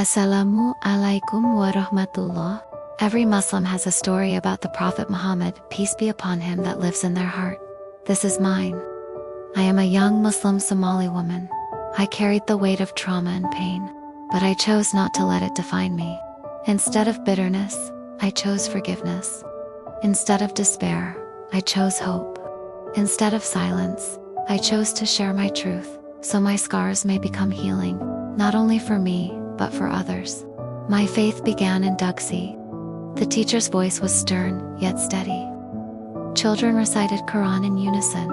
Assalamu alaikum wa rahmatullah. Every Muslim has a story about the Prophet Muhammad, peace be upon him, that lives in their heart. This is mine. I am a young Muslim Somali woman. I carried the weight of trauma and pain, but I chose not to let it define me. Instead of bitterness, I chose forgiveness. Instead of despair, I chose hope. Instead of silence, I chose to share my truth, so my scars may become healing, not only for me, but for others. My faith began in Dugsi. The teacher's voice was stern, yet steady. Children recited Quran in unison.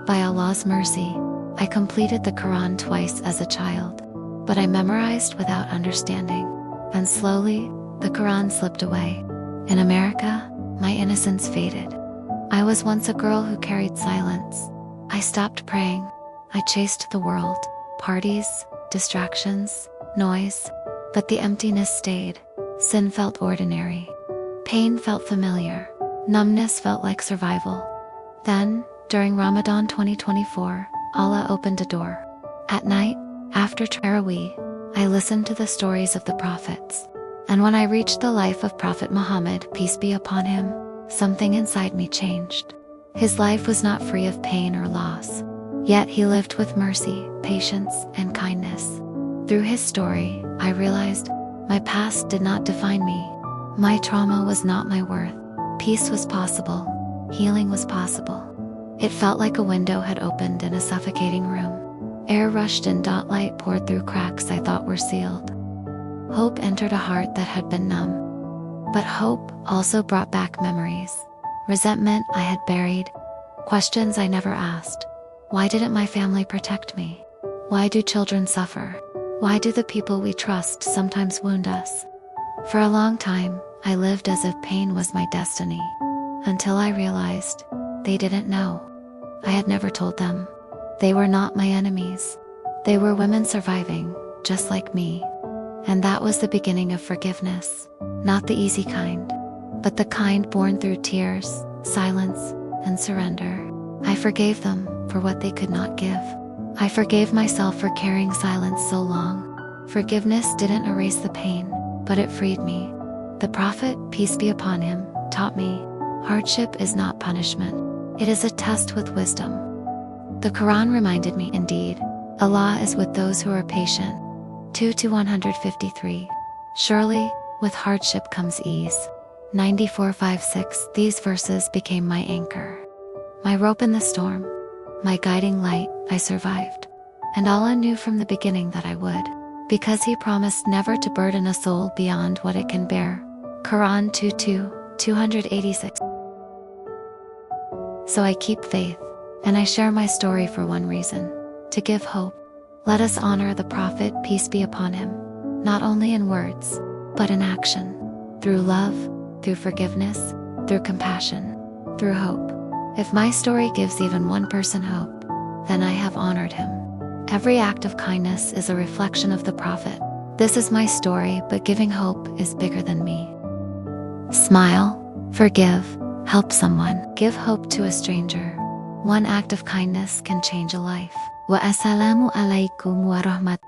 By Allah's mercy, I completed the Quran twice as a child, but I memorized without understanding, and slowly, the Quran slipped away. In America, my innocence faded. I was once a girl who carried silence. I stopped praying. I chased the world, parties, distractions, noise, but the emptiness stayed. Sin felt ordinary. Pain felt familiar. Numbness felt like survival. Then, during Ramadan 2024, Allah opened a door. At night, after Tarawih, I listened to the stories of the prophets. And when I reached the life of Prophet Muhammad, peace be upon him, something inside me changed. His life was not free of pain or loss. Yet he lived with mercy, patience, and kindness. Through his story, I realized my past did not define me. My trauma was not my worth. Peace was possible. Healing was possible. It felt like a window had opened in a suffocating room. Air rushed and light poured through cracks I thought were sealed. Hope entered a heart that had been numb. But hope also brought back memories. Resentment I had buried. Questions I never asked. Why didn't my family protect me? Why do children suffer? Why do the people we trust sometimes wound us? For a long time, I lived as if pain was my destiny. Until I realized they didn't know. I had never told them. They were not my enemies. They were women surviving, just like me. And that was the beginning of forgiveness. Not the easy kind, but the kind born through tears, silence, and surrender. I forgave them for what they could not give. I forgave myself for carrying silence so long. Forgiveness didn't erase the pain, but it freed me. The Prophet, peace be upon him, taught me, hardship is not punishment. It is a test with wisdom. The Quran reminded me, indeed, Allah is with those who are patient. 2-153. Surely, with hardship comes ease. 94:5-6. These verses became my anchor. My rope in the storm. My guiding light. I survived. And Allah knew from the beginning that I would, because He promised never to burden a soul beyond what it can bear. Quran 2:286. So I keep faith, and I share my story for one reason: to give hope. Let us honor the Prophet, peace be upon him, not only in words, but in action. Through love, through forgiveness, through compassion, through hope. If my story gives even one person hope, then I have honored him. Every act of kindness is a reflection of the Prophet. This is my story, but giving hope is bigger than me. Smile, forgive, help someone. Give hope to a stranger. One act of kindness can change a life. Wa assalamu alaikum wa rahmatullah.